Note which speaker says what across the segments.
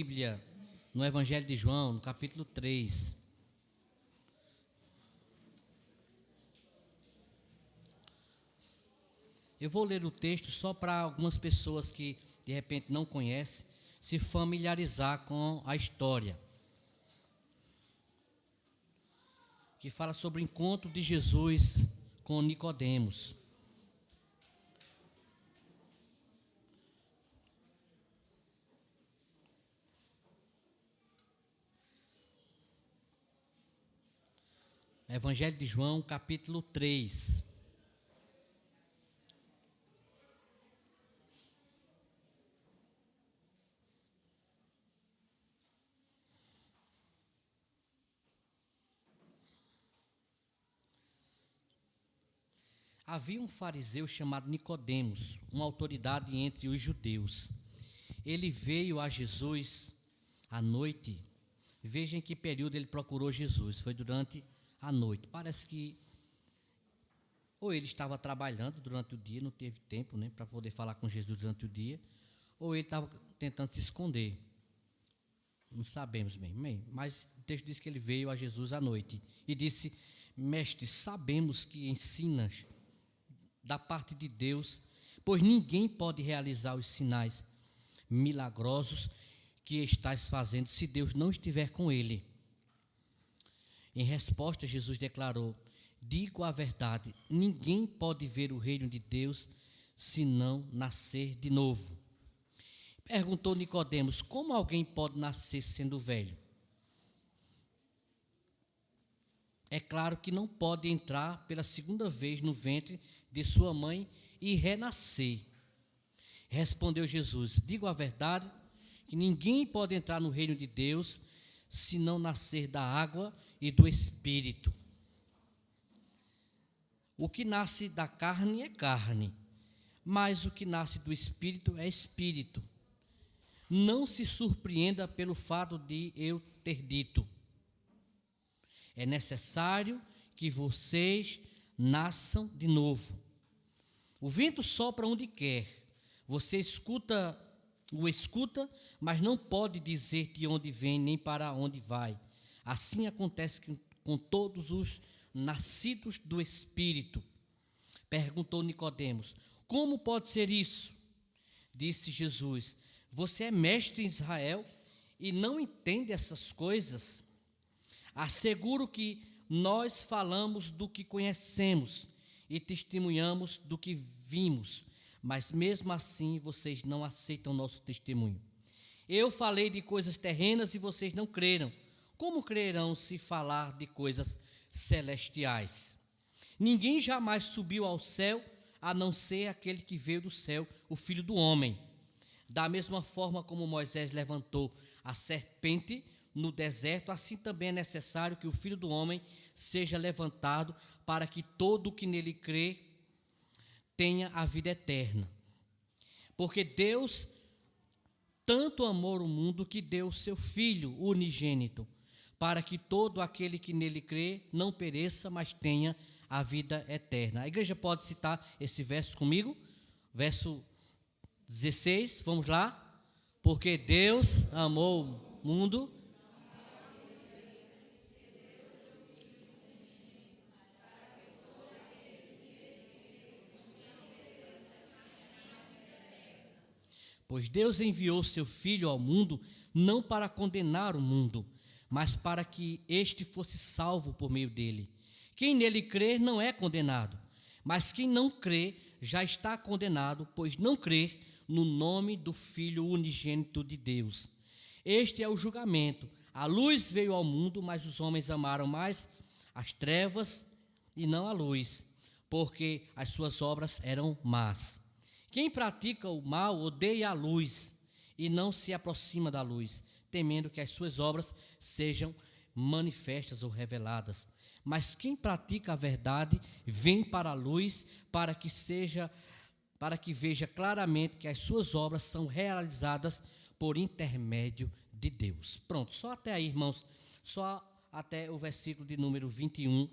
Speaker 1: Bíblia no Evangelho de João, no capítulo 3. Eu vou ler o texto só para algumas pessoas que de repente não conhecem se familiarizar com a história, que fala sobre o encontro de Jesus com Nicodemos. Evangelho de João, capítulo 3. Havia um fariseu chamado Nicodemos, uma autoridade entre os judeus. Ele veio a Jesus à noite. Veja em que período ele procurou Jesus. Foi durante a noite. Parece que ou ele estava trabalhando durante o dia, não teve tempo, para poder falar com Jesus durante o dia, ou ele estava tentando se esconder. Não sabemos bem, mas o texto diz que ele veio a Jesus à noite e disse: Mestre, sabemos que ensinas da parte de Deus, pois ninguém pode realizar os sinais milagrosos que estás fazendo se Deus não estiver com ele. Em resposta, Jesus declarou: digo a verdade, ninguém pode ver o reino de Deus se não nascer de novo. Perguntou Nicodemos: como alguém pode nascer sendo velho? É claro que não pode entrar pela segunda vez no ventre de sua mãe e renascer. Respondeu Jesus: digo a verdade, que ninguém pode entrar no reino de Deus se não nascer da água e do Espírito. O que nasce da carne é carne, mas o que nasce do Espírito é Espírito. Não se surpreenda pelo fato de eu ter dito: é necessário que vocês nasçam de novo. O vento sopra onde quer, você o escuta, mas não pode dizer de onde vem nem para onde vai. Assim acontece com todos os nascidos do Espírito. Perguntou Nicodemos: como pode ser isso? Disse Jesus: você é mestre em Israel e não entende essas coisas? Asseguro que nós falamos do que conhecemos e testemunhamos do que vimos, mas mesmo assim vocês não aceitam nosso testemunho. Eu falei de coisas terrenas e vocês não creram. Como crerão se falar de coisas celestiais? Ninguém jamais subiu ao céu, a não ser aquele que veio do céu, o Filho do Homem. Da mesma forma como Moisés levantou a serpente no deserto, assim também é necessário que o Filho do Homem seja levantado, para que todo o que nele crê tenha a vida eterna. Porque Deus tanto amou o mundo que deu o seu Filho unigênito, para que todo aquele que nele crê não pereça, mas tenha a vida eterna. A igreja pode citar esse verso comigo? Verso 16, vamos lá? Porque Deus amou o mundo. Pois Deus enviou seu Filho ao mundo não para condenar o mundo, mas para que este fosse salvo por meio dele. Quem nele crer não é condenado, mas quem não crê já está condenado, pois não crê no nome do Filho unigênito de Deus. Este é o julgamento. A luz veio ao mundo, mas os homens amaram mais as trevas e não a luz, porque as suas obras eram más. Quem pratica o mal odeia a luz e não se aproxima da luz, temendo que as suas obras sejam manifestas ou reveladas. Mas quem pratica a verdade vem para a luz, para que veja claramente que as suas obras são realizadas por intermédio de Deus. Pronto, só até aí, irmãos, só até o versículo de número 21.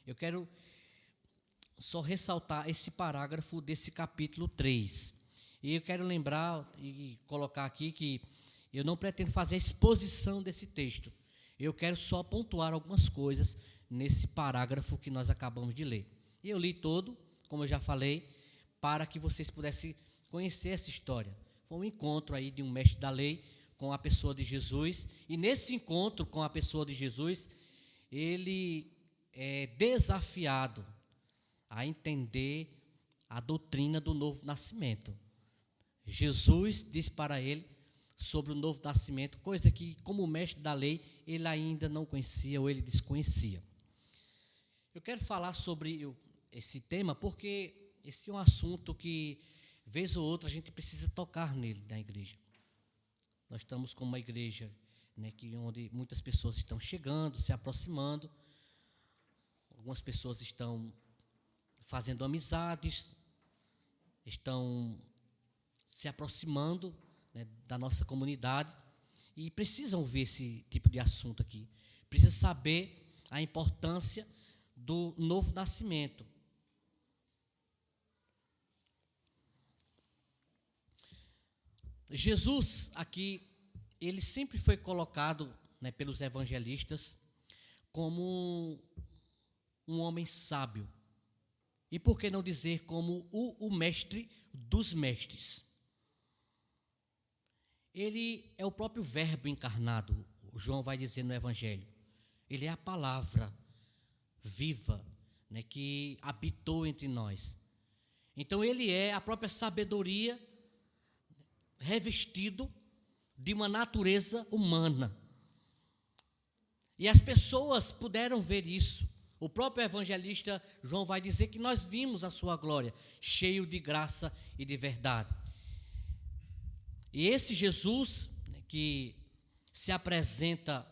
Speaker 1: Eu quero só ressaltar esse parágrafo desse capítulo 3. E eu quero lembrar e colocar aqui que eu não pretendo fazer a exposição desse texto. Eu quero só pontuar algumas coisas nesse parágrafo que nós acabamos de ler. E eu li todo, como eu já falei, para que vocês pudessem conhecer essa história. Foi um encontro aí de um mestre da lei com a pessoa de Jesus, e nesse encontro com a pessoa de Jesus, ele é desafiado a entender a doutrina do novo nascimento. Jesus disse para ele sobre o novo nascimento, coisa que, como mestre da lei, ele ainda não conhecia ou ele desconhecia. Eu quero falar sobre esse tema porque esse é um assunto que, vez ou outra, a gente precisa tocar nele na igreja. Nós estamos com uma igreja, né, onde muitas pessoas estão chegando, se aproximando, algumas pessoas estão fazendo amizades, estão se aproximando, né, da nossa comunidade e precisam ver esse tipo de assunto aqui. Precisam saber a importância do novo nascimento. Jesus aqui, ele sempre foi colocado, né, pelos evangelistas como um homem sábio. E por que não dizer como o mestre dos mestres? Ele é o próprio verbo encarnado, João vai dizer no Evangelho. Ele é a palavra viva, né, que habitou entre nós. Então ele é a própria sabedoria revestido de uma natureza humana. E as pessoas puderam ver isso. O próprio evangelista João vai dizer que nós vimos a sua glória, cheio de graça e de verdade. E esse Jesus, né, que se apresenta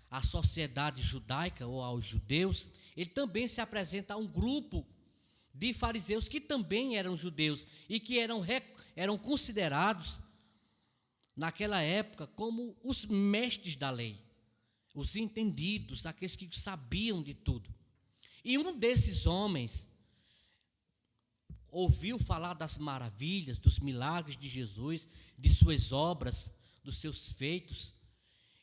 Speaker 1: à sociedade judaica ou aos judeus, ele também se apresenta a um grupo de fariseus que também eram judeus e que eram considerados naquela época como os mestres da lei, os entendidos, aqueles que sabiam de tudo. E um desses homens ouviu falar das maravilhas, dos milagres de Jesus, de suas obras, dos seus feitos,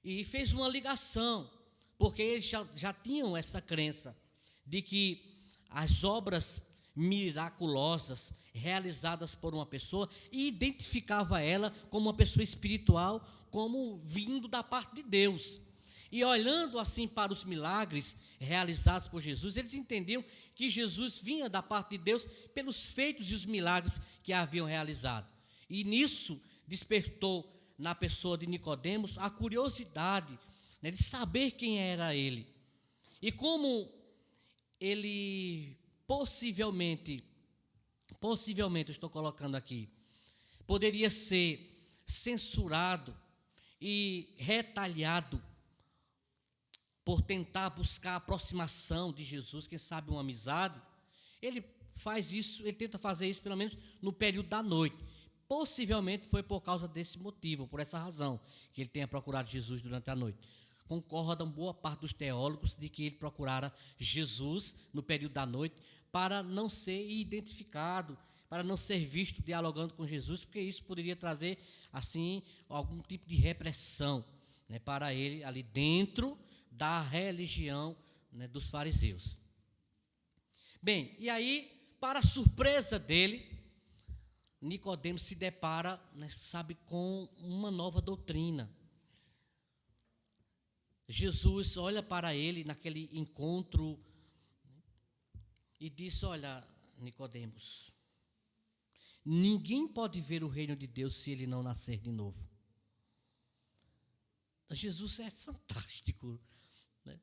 Speaker 1: e fez uma ligação, porque eles já tinham essa crença de que as obras miraculosas realizadas por uma pessoa, e identificava ela como uma pessoa espiritual, como vindo da parte de Deus. E olhando assim para os milagres realizados por Jesus, eles entendiam que Jesus vinha da parte de Deus pelos feitos e os milagres que haviam realizado. E nisso despertou na pessoa de Nicodemos a curiosidade, né, de saber quem era ele. E como ele possivelmente, eu estou colocando aqui, poderia ser censurado e retalhado por tentar buscar a aproximação de Jesus, quem sabe uma amizade, ele faz isso, ele tenta fazer isso pelo menos no período da noite. Possivelmente foi por causa desse motivo, por essa razão, que ele tenha procurado Jesus durante a noite. Concordam boa parte dos teólogos de que ele procurara Jesus no período da noite para não ser identificado, para não ser visto dialogando com Jesus, porque isso poderia trazer, assim, algum tipo de repressão, né, para ele ali dentro da religião, né, dos fariseus. Bem, e aí, para a surpresa dele, Nicodemos se depara, né, sabe, com uma nova doutrina. Jesus olha para ele naquele encontro e diz: olha, Nicodemos, ninguém pode ver o reino de Deus se ele não nascer de novo. Jesus é fantástico, né?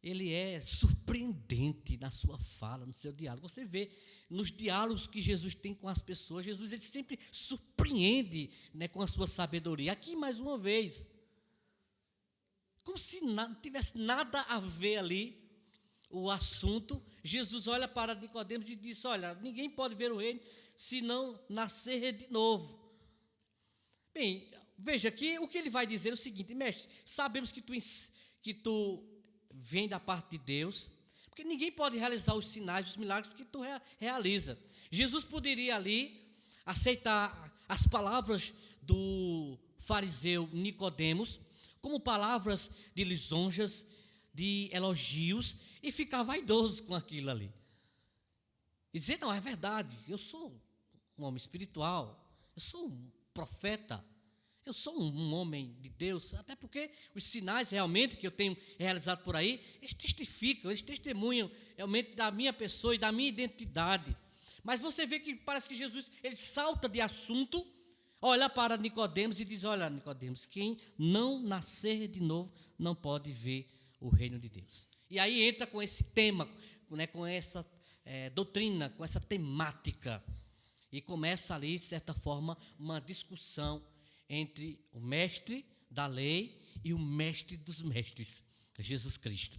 Speaker 1: Ele é surpreendente na sua fala, no seu diálogo. Você vê nos diálogos que Jesus tem com as pessoas, Jesus ele sempre surpreende, né, com a sua sabedoria. Aqui mais uma vez, como se não tivesse nada a ver ali o assunto, Jesus olha para Nicodemos e diz: olha, ninguém pode ver o reino se não nascer de novo. Bem, veja aqui o que ele vai dizer é o seguinte: mestre, sabemos que tu vem da parte de Deus, porque ninguém pode realizar os sinais, os milagres que tu realiza. Jesus poderia ali aceitar as palavras do fariseu Nicodemos como palavras de lisonjas, de elogios, e ficar vaidoso com aquilo ali. E dizer, não, é verdade, eu sou um homem espiritual, eu sou um profeta, eu sou um homem de Deus, até porque os sinais realmente que eu tenho realizado por aí, eles testificam, eles testemunham realmente da minha pessoa e da minha identidade. Mas você vê que parece que Jesus, ele salta de assunto, olha para Nicodemos e diz, olha Nicodemos, quem não nascer de novo não pode ver o reino de Deus. E aí entra com esse tema, né, com essa doutrina, com essa temática. E começa ali, de certa forma, uma discussão entre o mestre da lei e o mestre dos mestres, Jesus Cristo.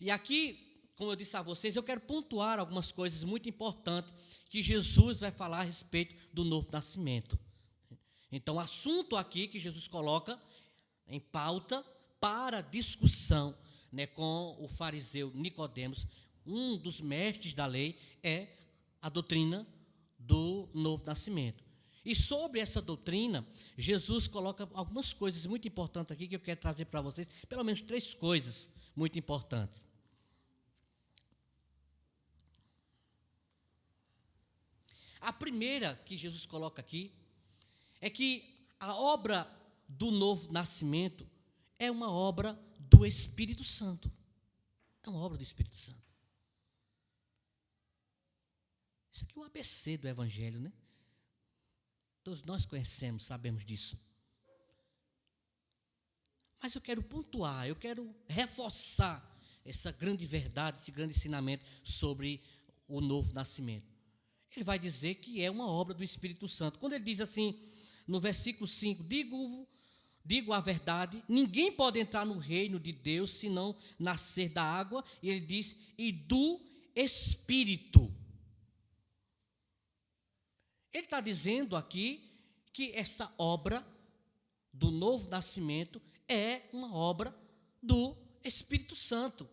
Speaker 1: E aqui, como eu disse a vocês, eu quero pontuar algumas coisas muito importantes que Jesus vai falar a respeito do novo nascimento. Então, o assunto aqui que Jesus coloca em pauta para discussão, né, com o fariseu Nicodemos, um dos mestres da lei, é a doutrina do novo nascimento. E sobre essa doutrina, Jesus coloca algumas coisas muito importantes aqui que eu quero trazer para vocês, pelo menos 3 coisas muito importantes. A primeira que Jesus coloca aqui é que a obra do novo nascimento é uma obra do Espírito Santo. É uma obra do Espírito Santo. Isso aqui é o ABC do Evangelho, né? Todos nós conhecemos, sabemos disso. Mas eu quero pontuar, eu quero reforçar essa grande verdade, esse grande ensinamento sobre o novo nascimento. Ele vai dizer que é uma obra do Espírito Santo. Quando ele diz assim, no versículo 5, digo a verdade, ninguém pode entrar no reino de Deus se não nascer da água, e ele diz, e do Espírito. Ele está dizendo aqui que essa obra do novo nascimento é uma obra do Espírito Santo.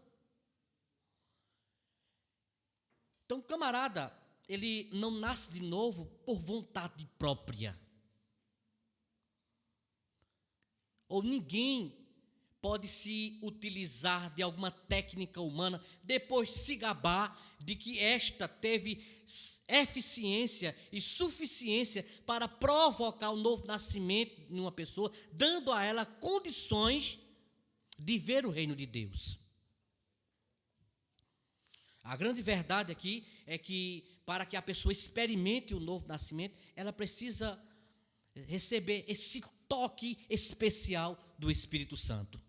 Speaker 1: Então, o camarada, ele não nasce de novo por vontade própria. Ou ninguém pode se utilizar de alguma técnica humana, depois se gabar de que esta teve eficiência e suficiência para provocar o novo nascimento em uma pessoa, dando a ela condições de ver o reino de Deus. A grande verdade aqui é que para que a pessoa experimente o novo nascimento, ela precisa receber esse toque especial do Espírito Santo.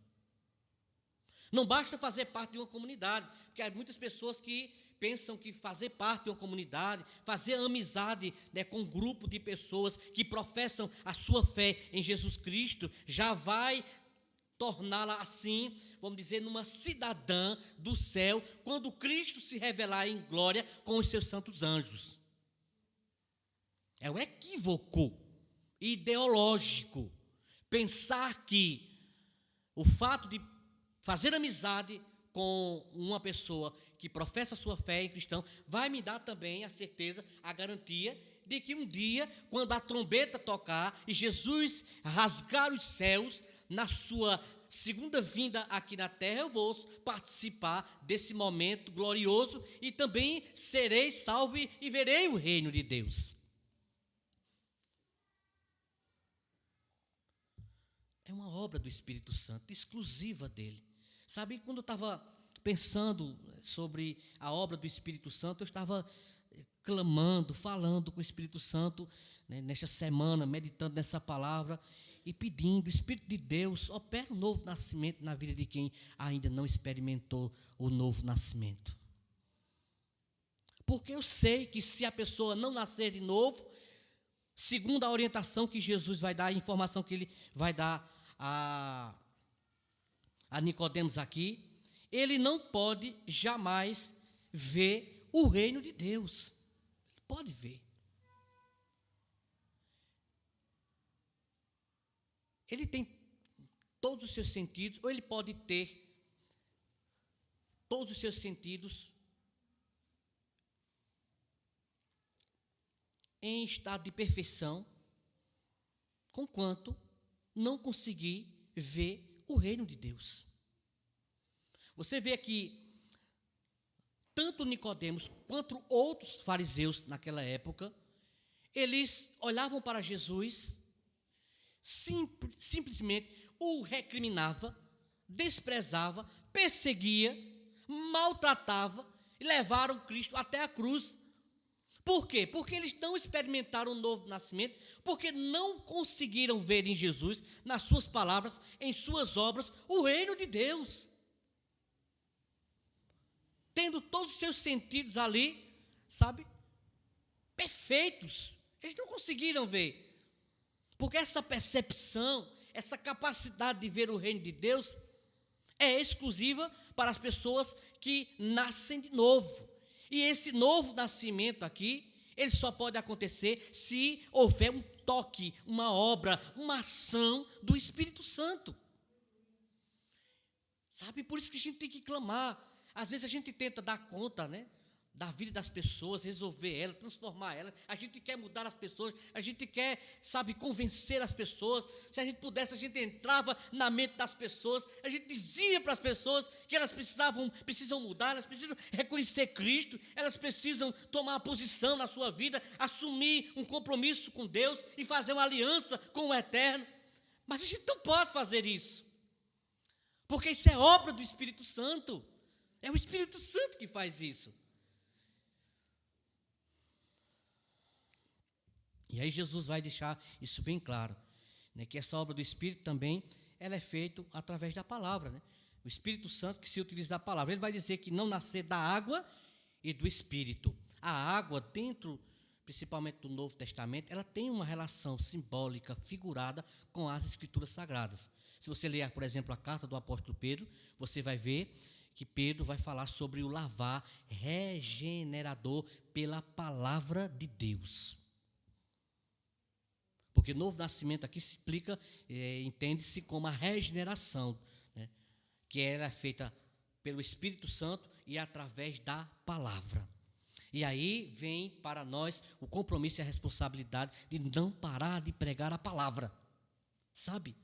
Speaker 1: Não basta fazer parte de uma comunidade, porque há muitas pessoas que pensam que fazer parte de uma comunidade, fazer amizade, né, com um grupo de pessoas que professam a sua fé em Jesus Cristo, já vai torná-la assim, vamos dizer, numa cidadã do céu, quando Cristo se revelar em glória com os seus santos anjos. É um equívoco ideológico pensar que o fato de fazer amizade com uma pessoa que professa a sua fé em cristão vai me dar também a certeza, a garantia de que um dia, quando a trombeta tocar e Jesus rasgar os céus na sua segunda vinda aqui na terra, eu vou participar desse momento glorioso e também serei salvo e verei o reino de Deus. É uma obra do Espírito Santo, exclusiva dele. Sabe, quando eu estava pensando sobre a obra do Espírito Santo, eu estava clamando, falando com o Espírito Santo, né, nesta semana, meditando nessa palavra e pedindo, o Espírito de Deus opera um novo nascimento na vida de quem ainda não experimentou o novo nascimento. Porque eu sei que se a pessoa não nascer de novo, segundo a orientação que Jesus vai dar, a informação que ele vai dar a Nicodemos aqui, ele não pode jamais ver o reino de Deus. Pode ver. Ele tem todos os seus sentidos, ou ele pode ter todos os seus sentidos em estado de perfeição, conquanto não conseguir ver o reino de Deus. Você vê aqui, tanto Nicodemos quanto outros fariseus naquela época, eles olhavam para Jesus, simplesmente o recriminava, desprezava, perseguia, maltratava e levaram Cristo até a cruz. Por quê? Porque eles não experimentaram um novo nascimento, porque não conseguiram ver em Jesus, nas suas palavras, em suas obras, o reino de Deus. Tendo todos os seus sentidos ali, sabe, perfeitos, eles não conseguiram ver. Porque essa percepção, essa capacidade de ver o reino de Deus é exclusiva para as pessoas que nascem de novo. E esse novo nascimento aqui, ele só pode acontecer se houver um toque, uma obra, uma ação do Espírito Santo. Sabe, por isso que a gente tem que clamar. Às vezes a gente tenta dar conta, né, da vida das pessoas, resolver ela, transformar ela. A gente quer mudar as pessoas, a gente quer, sabe, convencer as pessoas. Se a gente pudesse, a gente entrava na mente das pessoas, a gente dizia para as pessoas que elas precisam mudar, elas precisam reconhecer Cristo, elas precisam tomar uma posição na sua vida, assumir um compromisso com Deus e fazer uma aliança com o Eterno. Mas a gente não pode fazer isso, porque isso é obra do Espírito Santo. É o Espírito Santo que faz isso. E aí Jesus vai deixar isso bem claro, né, que essa obra do Espírito também, ela é feita através da palavra, né? O Espírito Santo que se utiliza da palavra. Ele vai dizer que não nascer da água e do Espírito. A água, dentro, principalmente do Novo Testamento, ela tem uma relação simbólica, figurada com as Escrituras Sagradas. Se você ler, por exemplo, a carta do apóstolo Pedro, você vai ver que Pedro vai falar sobre o lavar regenerador pela palavra de Deus. Porque novo nascimento aqui se explica, entende-se como a regeneração, né, que ela é feita pelo Espírito Santo e através da palavra. E aí vem para nós o compromisso e a responsabilidade de não parar de pregar a palavra, sabe?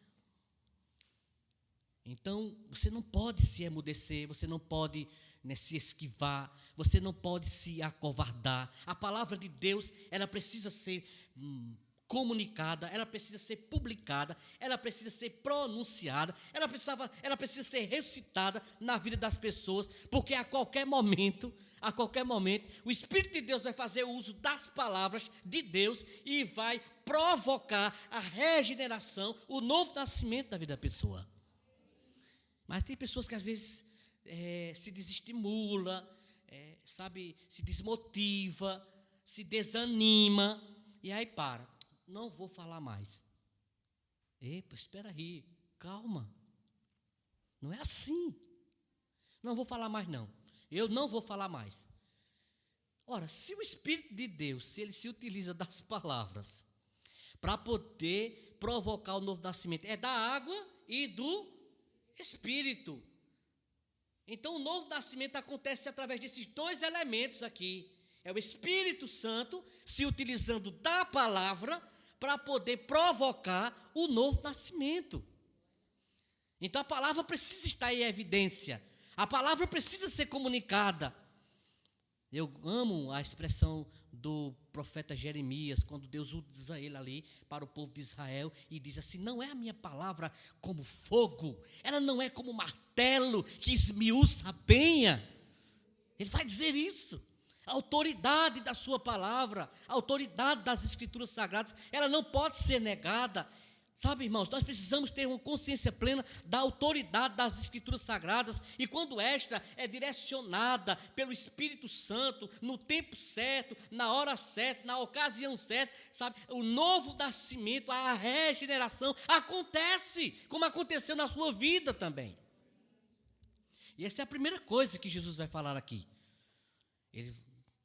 Speaker 1: Então, você não pode se emudecer, você não pode, né, se esquivar, você não pode se acovardar. A palavra de Deus, ela precisa ser comunicada, ela precisa ser publicada, ela precisa ser pronunciada, ela precisa ser recitada na vida das pessoas, porque a qualquer momento, o Espírito de Deus vai fazer uso das palavras de Deus e vai provocar a regeneração, o novo nascimento da vida da pessoa. Mas tem pessoas que às vezes se desestimula, sabe, se desmotiva, se desanima, e aí para. Não vou falar mais. Epa, espera aí, calma. Não é assim. Não vou falar mais não. Eu não vou falar mais. Ora, se o Espírito de Deus, se ele se utiliza das palavras para poder provocar o novo nascimento, é da água e do Espírito. Então o novo nascimento acontece através desses dois elementos aqui. É o Espírito Santo se utilizando da palavra para poder provocar o novo nascimento. Então a palavra precisa estar em evidência. A palavra precisa ser comunicada. Eu amo a expressão do profeta Jeremias, quando Deus usa ele ali para o povo de Israel e diz assim: não é a minha palavra como fogo, ela não é como martelo que esmiuça a penha. Ele vai dizer isso. A autoridade da sua palavra, a autoridade das Escrituras Sagradas, ela não pode ser negada. Sabe, irmãos, nós precisamos ter uma consciência plena da autoridade das Escrituras Sagradas, e quando esta é direcionada pelo Espírito Santo, no tempo certo, na hora certa, na ocasião certa, sabe, o novo nascimento, a regeneração acontece, como aconteceu na sua vida também. E essa é a primeira coisa que Jesus vai falar aqui. Ele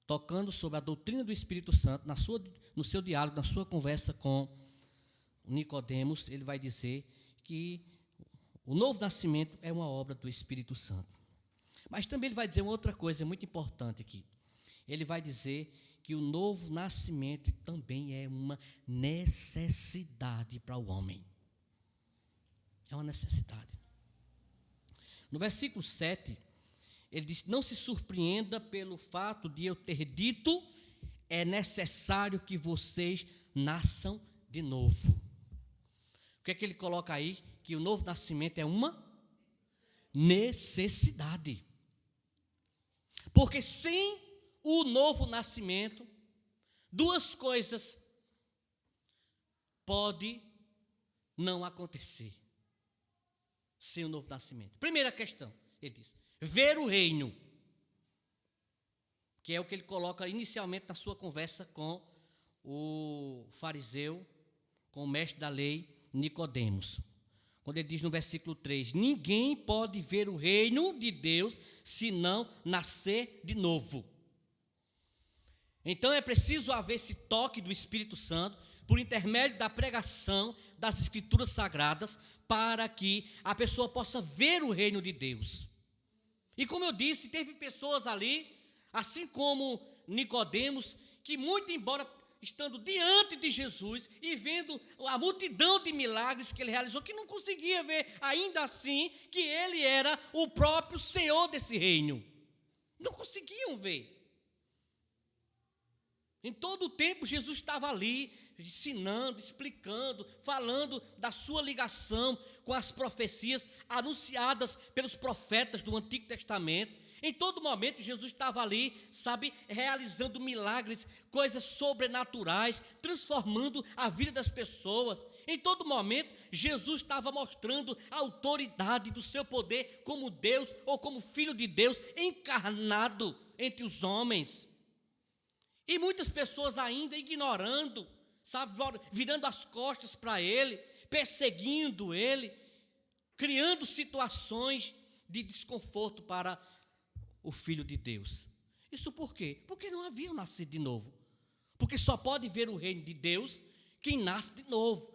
Speaker 1: tocando sobre a doutrina do Espírito Santo, no seu diálogo, na sua conversa com Nicodemos, ele vai dizer que o novo nascimento é uma obra do Espírito Santo. Mas também ele vai dizer uma outra coisa muito importante aqui. Ele vai dizer que o novo nascimento também é uma necessidade para o homem. É uma necessidade. No versículo 7, ele diz: não se surpreenda pelo fato de eu ter dito, é necessário que vocês nasçam de novo. O que é que ele coloca aí? Que o novo nascimento é uma necessidade. Porque sem o novo nascimento, duas coisas podem não acontecer. Sem o novo nascimento. Primeira questão, ele diz: ver o reino. Que é o que ele coloca inicialmente na sua conversa com o fariseu, com o mestre da lei, Nicodemos. Quando ele diz no versículo 3: ninguém pode ver o reino de Deus se não nascer de novo. Então é preciso haver esse toque do Espírito Santo, por intermédio da pregação das Escrituras Sagradas, para que a pessoa possa ver o reino de Deus. E como eu disse, teve pessoas ali, assim como Nicodemos, que muito embora estando diante de Jesus e vendo a multidão de milagres que ele realizou, que não conseguia ver ainda assim que ele era o próprio Senhor desse reino. Não conseguiam ver. Em todo o tempo Jesus estava ali, ensinando, explicando, falando da sua ligação com as profecias anunciadas pelos profetas do Antigo Testamento. Em todo momento Jesus estava ali, realizando milagres, coisas sobrenaturais, transformando a vida das pessoas. Em todo momento Jesus estava mostrando a autoridade do seu poder como Deus ou como Filho de Deus encarnado entre os homens. E muitas pessoas ainda ignorando, virando as costas para ele, perseguindo ele, criando situações de desconforto para o Filho de Deus. Isso por quê? Porque não haviam nascido de novo. Porque só pode ver o reino de Deus quem nasce de novo.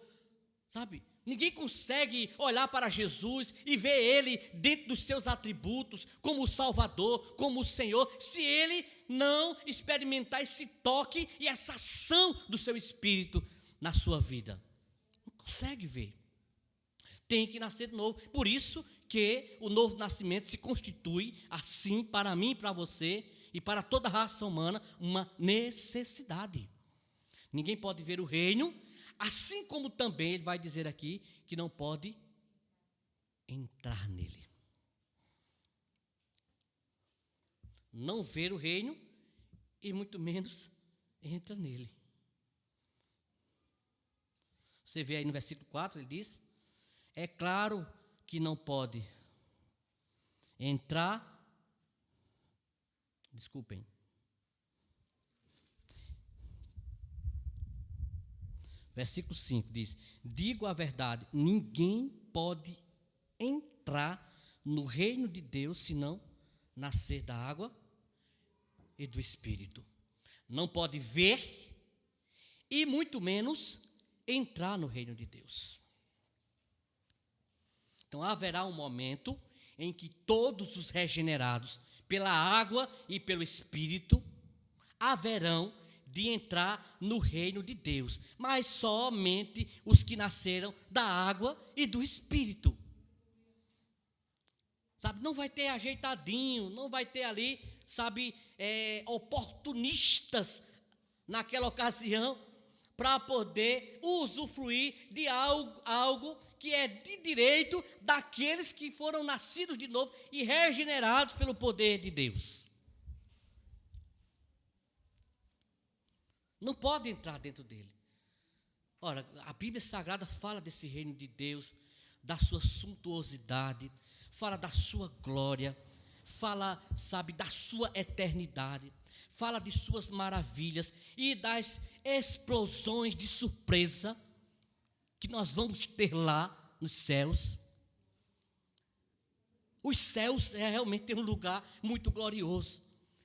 Speaker 1: Ninguém consegue olhar para Jesus e ver ele dentro dos seus atributos, como o Salvador, como o Senhor, se ele não experimentar esse toque e essa ação do seu Espírito na sua vida. Não consegue ver. Tem que nascer de novo. Por isso que o novo nascimento se constitui, assim, para mim e para você, e para toda a raça humana, uma necessidade. Ninguém pode ver o reino, assim como também ele vai dizer aqui que não pode entrar nele. Não ver o reino e muito menos entra nele. Você vê aí no versículo 4, ele diz: é claro que não pode entrar, Versículo 5 diz: digo a verdade, ninguém pode entrar no reino de Deus se não nascer da água e do Espírito. Não pode ver e muito menos entrar no reino de Deus. Então haverá um momento em que todos os regenerados pela água e pelo Espírito haverão de entrar no reino de Deus, mas somente os que nasceram da água e do Espírito. Não vai ter ajeitadinho, não vai ter ali, oportunistas naquela ocasião para poder usufruir de algo que é de direito daqueles que foram nascidos de novo e regenerados pelo poder de Deus. Não pode entrar dentro dele. Ora, a Bíblia Sagrada fala desse reino de Deus, da sua suntuosidade, fala da sua glória, fala, da sua eternidade, fala de suas maravilhas e das explosões de surpresa que nós vamos ter lá nos céus. Os céus realmente um lugar muito glorioso,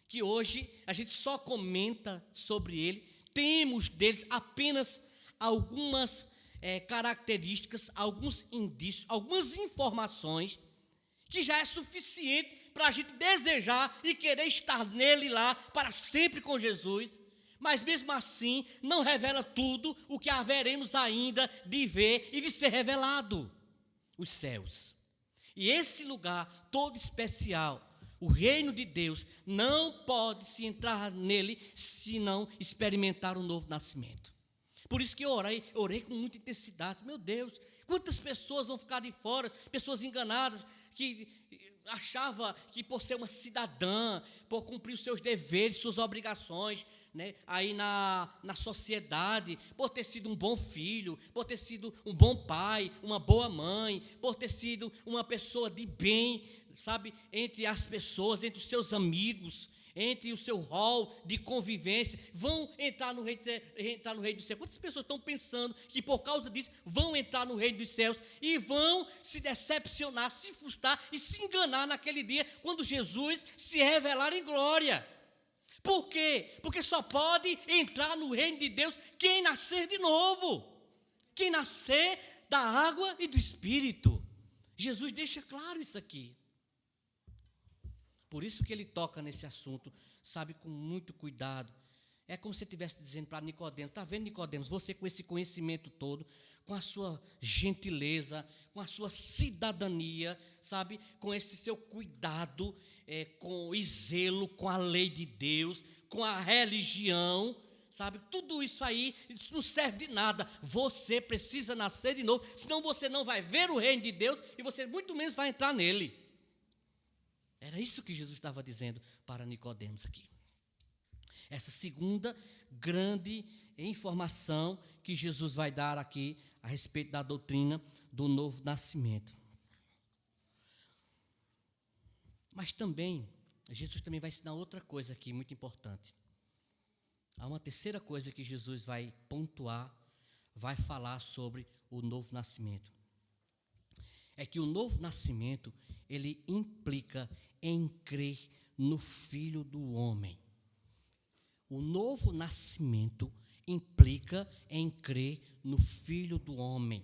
Speaker 1: que hoje a gente só comenta sobre ele. Temos deles apenas algumas características, alguns indícios, algumas informações, que já é suficiente para a gente desejar e querer estar nele lá para sempre com Jesus. Mas mesmo assim, não revela tudo o que haveremos ainda de ver e de ser revelado: os céus. E esse lugar todo especial, o reino de Deus, não pode se entrar nele se não experimentar um novo nascimento. Por isso que eu orei com muita intensidade. Meu Deus, quantas pessoas vão ficar de fora, pessoas enganadas, que achava que por ser uma cidadã, por cumprir os seus deveres, suas obrigações, né, aí na sociedade, por ter sido um bom filho, por ter sido um bom pai, uma boa mãe, por ter sido uma pessoa de bem, sabe, entre as pessoas, entre os seus amigos, entre o seu rol de convivência, vão entrar no reino dos céus. Quantas pessoas estão pensando que por causa disso vão entrar no reino dos céus e vão se decepcionar, se frustrar e se enganar naquele dia, quando Jesus se revelar em glória? Por quê? Porque só pode entrar no reino de Deus quem nascer de novo, quem nascer da água e do Espírito. Jesus deixa claro isso aqui. Por isso que ele toca nesse assunto, sabe, com muito cuidado. É como se ele estivesse dizendo para Nicodemos: está vendo, Nicodemos, você com esse conhecimento todo, com a sua gentileza, com a sua cidadania, sabe, com esse seu cuidado, com e zelo com a lei de Deus, com a religião, sabe, tudo isso aí não serve de nada. Você precisa nascer de novo, senão você não vai ver o reino de Deus e você muito menos vai entrar nele. Era isso que Jesus estava dizendo para Nicodemos aqui. Essa segunda grande informação que Jesus vai dar aqui a respeito da doutrina do novo nascimento. Mas também, Jesus também vai ensinar outra coisa aqui muito importante. Há uma terceira coisa que Jesus vai pontuar, vai falar sobre o novo nascimento. É que o novo nascimento, ele implica em crer no Filho do Homem. O novo nascimento implica em crer no Filho do Homem,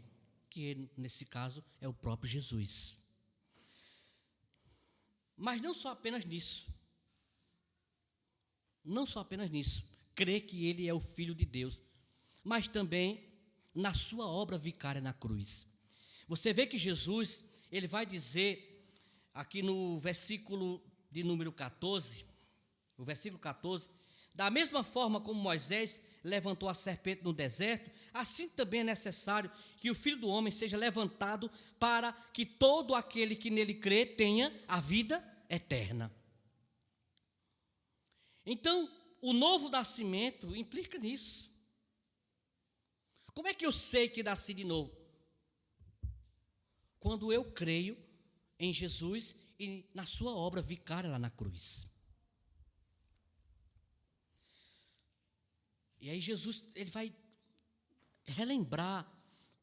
Speaker 1: que nesse caso é o próprio Jesus. Mas não só apenas nisso. Não só apenas nisso. Crer que ele é o Filho de Deus, mas também na sua obra vicária na cruz. Você vê que Jesus, ele vai dizer aqui no versículo de número 14, o versículo 14, da mesma forma como Moisés levantou a serpente no deserto, assim também é necessário que o Filho do Homem seja levantado para que todo aquele que nele crê tenha a vida eterna. Então, o novo nascimento implica nisso. Como é que eu sei que nasci de novo? Quando eu creio em Jesus e na sua obra vicária lá na cruz. E aí Jesus, ele vai relembrar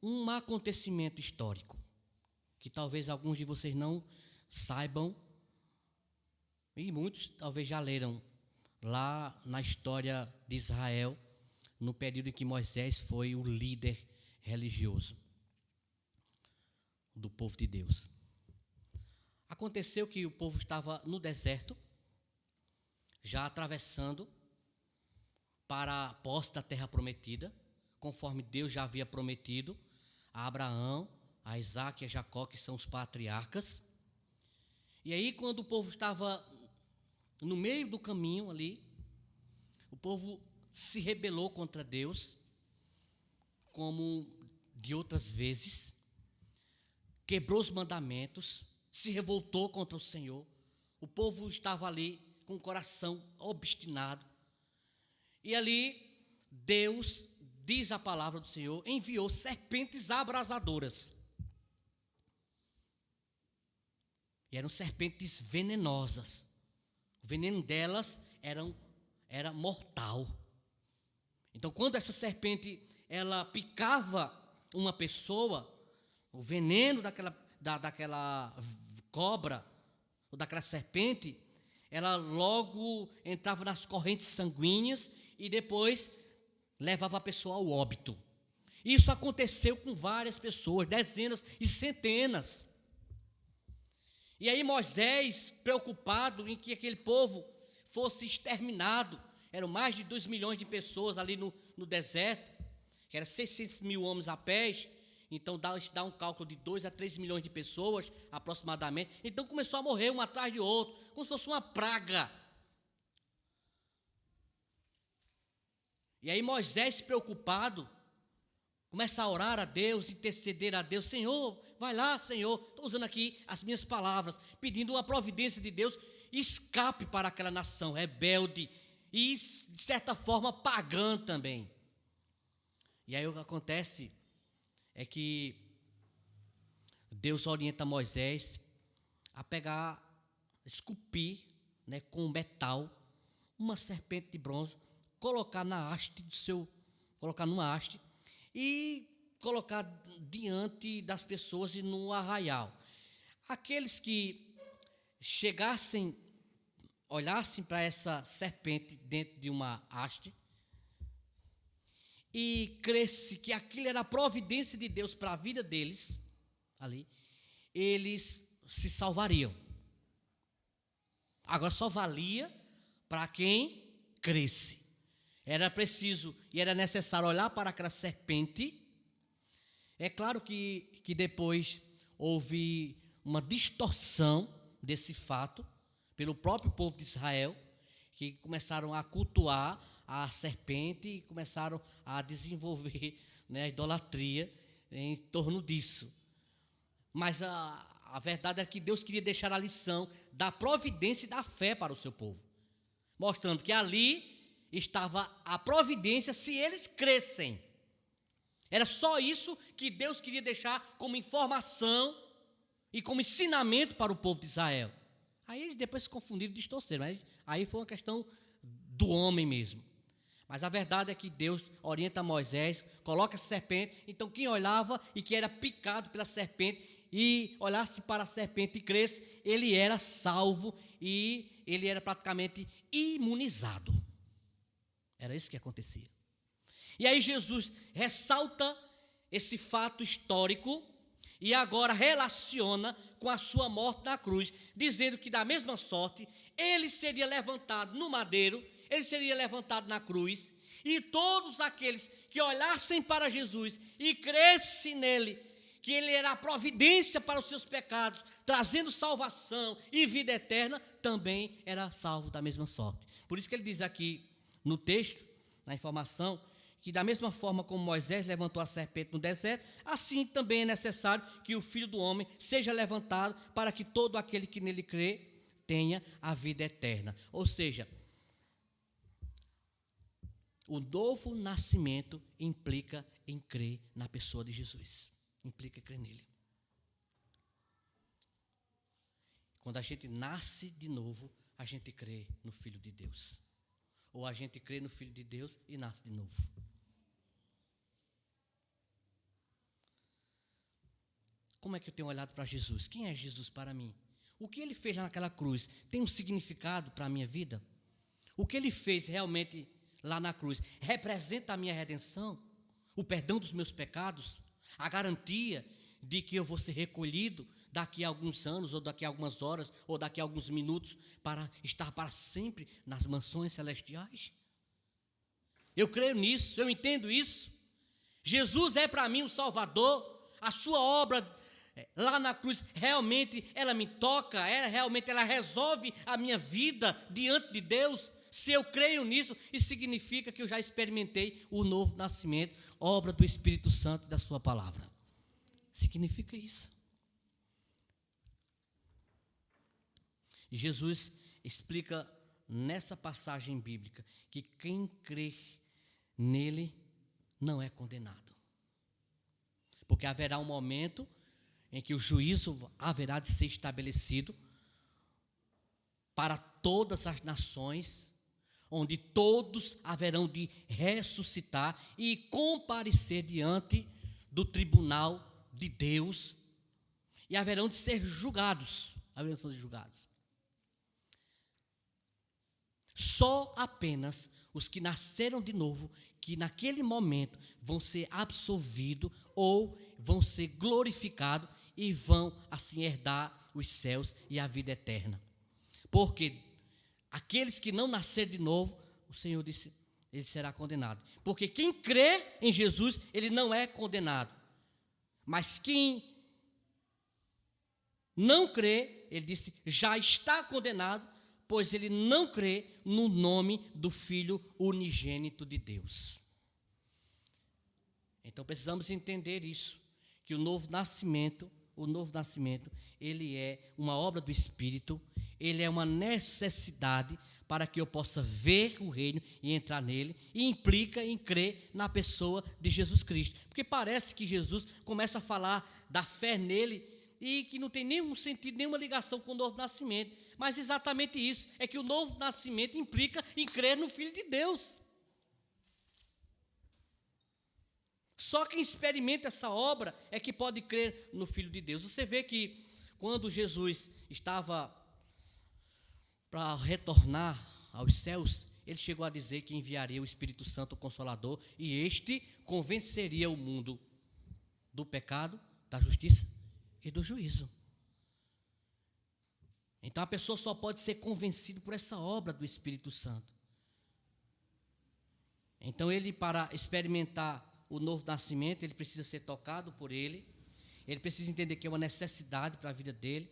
Speaker 1: um acontecimento histórico, que talvez alguns de vocês não saibam, e muitos talvez já leram lá na história de Israel, no período em que Moisés foi o líder religioso do povo de Deus. Aconteceu que o povo estava no deserto, já atravessando para a posse da terra prometida, conforme Deus já havia prometido a Abraão, a Isaque e a Jacó, que são os patriarcas. E aí, quando o povo estava no meio do caminho ali, o povo se rebelou contra Deus, como de outras vezes, quebrou os mandamentos, se revoltou contra o Senhor. O povo estava ali com o coração obstinado. E ali, Deus, diz a palavra do Senhor, enviou serpentes abrasadoras. E eram serpentes venenosas. O veneno delas era mortal. Então, quando essa serpente ela picava uma pessoa, o veneno daquela cobra, ou daquela serpente, ela logo entrava nas correntes sanguíneas e depois levava a pessoa ao óbito. Isso aconteceu com várias pessoas, dezenas e centenas. E aí Moisés, preocupado em que aquele povo fosse exterminado, eram mais de 2 milhões de pessoas ali no deserto, que era 600 mil homens a pé, então isso dá um cálculo de 2 a 3 milhões de pessoas, aproximadamente. Então começou a morrer um atrás de outro, como se fosse uma praga. E aí Moisés, preocupado, começa a orar a Deus, interceder a Deus. Senhor, vai lá, Senhor. Estou usando aqui as minhas palavras, pedindo uma providência de Deus, escape para aquela nação rebelde e, de certa forma, pagã também. E aí o que acontece é que Deus orienta Moisés a pegar, esculpir, né, com metal, uma serpente de bronze, colocar na haste colocar numa haste e colocar diante das pessoas e no arraial. Aqueles que chegassem, olhassem para essa serpente dentro de uma haste e cresce que aquilo era a providência de Deus para a vida deles, ali, eles se salvariam. Agora só valia para quem cresce. Era preciso e era necessário olhar para aquela serpente. É claro que depois houve uma distorção desse fato pelo próprio povo de Israel, que começaram a cultuar a serpente e começaram a desenvolver, né, a idolatria em torno disso. Mas a verdade é que Deus queria deixar a lição da providência e da fé para o seu povo, mostrando que ali estava a providência se eles crescem. Era só isso que Deus queria deixar como informação e como ensinamento para o povo de Israel. Aí eles depois se confundiram e distorceram, mas aí foi uma questão do homem mesmo. Mas a verdade é que Deus orienta Moisés, coloca a serpente, então quem olhava e que era picado pela serpente e olhasse para a serpente e cresce, ele era salvo e ele era praticamente imunizado. Era isso que acontecia. E aí Jesus ressalta esse fato histórico e agora relaciona com a sua morte na cruz, dizendo que da mesma sorte ele seria levantado no madeiro, ele seria levantado na cruz, e todos aqueles que olhassem para Jesus e crescem nele, que ele era a providência para os seus pecados, trazendo salvação e vida eterna, também era salvo da mesma sorte. Por isso que ele diz aqui no texto, na informação, que da mesma forma como Moisés levantou a serpente no deserto, assim também é necessário que o Filho do Homem seja levantado para que todo aquele que nele crê tenha a vida eterna. Ou seja, o novo nascimento implica em crer na pessoa de Jesus, implica em crer nele. Quando a gente nasce de novo, a gente crê no Filho de Deus. Ou a gente crê no Filho de Deus e nasce de novo. Como é que eu tenho olhado para Jesus? Quem é Jesus para mim? O que ele fez naquela cruz tem um significado para a minha vida? O que ele fez realmente lá na cruz representa a minha redenção? O perdão dos meus pecados? A garantia de que eu vou ser recolhido daqui a alguns anos, ou daqui a algumas horas, ou daqui a alguns minutos, para estar para sempre nas mansões celestiais? Eu creio nisso, eu entendo isso. Jesus é para mim o Salvador. A sua obra lá na cruz realmente ela me toca, realmente ela resolve a minha vida diante de Deus. Se eu creio nisso, isso significa que eu já experimentei o novo nascimento, obra do Espírito Santo e da sua palavra. Significa isso. E Jesus explica nessa passagem bíblica que quem crê nele não é condenado. Porque haverá um momento em que o juízo haverá de ser estabelecido para todas as nações, onde todos haverão de ressuscitar e comparecer diante do tribunal de Deus e haverão de ser julgados. Só apenas os que nasceram de novo, que naquele momento vão ser absolvidos ou vão ser glorificados e vão assim herdar os céus e a vida eterna. Porque aqueles que não nasceram de novo o Senhor disse, ele será condenado. Porque quem crê em Jesus, ele não é condenado. Mas quem não crê, ele disse, já está condenado, pois ele não crê no nome do Filho unigênito de Deus. Então precisamos entender isso, que o novo nascimento, ele é uma obra do Espírito, ele é uma necessidade para que eu possa ver o reino e entrar nele, e implica em crer na pessoa de Jesus Cristo. Porque parece que Jesus começa a falar da fé nele e que não tem nenhum sentido, nenhuma ligação com o novo nascimento. Mas exatamente isso, é que o novo nascimento implica em crer no Filho de Deus. Só quem experimenta essa obra é que pode crer no Filho de Deus. Você vê que quando Jesus estava para retornar aos céus, ele chegou a dizer que enviaria o Espírito Santo, o Consolador, e este convenceria o mundo do pecado, da justiça e do juízo. Então a pessoa só pode ser convencida por essa obra do Espírito Santo. Então ele, para experimentar o novo nascimento, ele precisa ser tocado por ele precisa entender que é uma necessidade para a vida dele.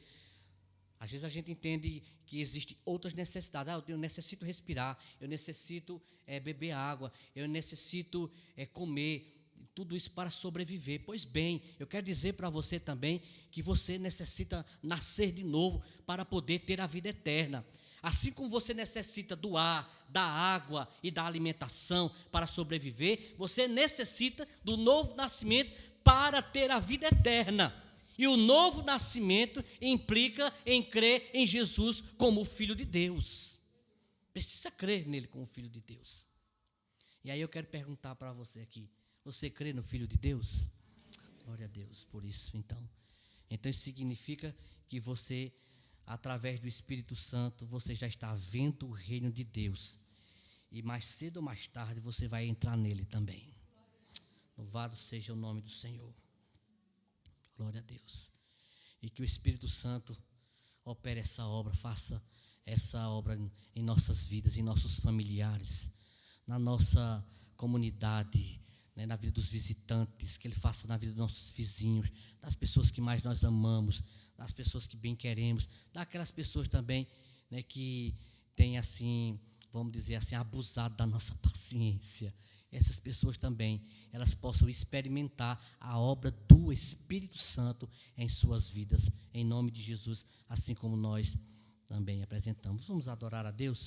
Speaker 1: Às vezes a gente entende que existem outras necessidades. Eu necessito respirar, eu necessito beber água, eu necessito comer, tudo isso para sobreviver. Pois bem, eu quero dizer para você também que você necessita nascer de novo para poder ter a vida eterna. Assim como você necessita do ar, da água e da alimentação para sobreviver, você necessita do novo nascimento para ter a vida eterna. E o novo nascimento implica em crer em Jesus como o Filho de Deus. Precisa crer nele como Filho de Deus. E aí eu quero perguntar para você aqui, você crê no Filho de Deus? Glória a Deus por isso, então. Então isso significa que você, através do Espírito Santo, você já está vendo o reino de Deus. E mais cedo ou mais tarde você vai entrar nele também. Louvado seja o nome do Senhor. Glória a Deus. E que o Espírito Santo opere essa obra, faça essa obra em nossas vidas, em nossos familiares, na nossa comunidade, né, na vida dos visitantes, que Ele faça na vida dos nossos vizinhos, das pessoas que mais nós amamos, das pessoas que bem queremos, daquelas pessoas também, né, que têm assim, vamos dizer assim, abusado da nossa paciência. Essas pessoas também, elas possam experimentar a obra do Espírito Santo em suas vidas, em nome de Jesus, assim como nós também apresentamos. Vamos adorar a Deus?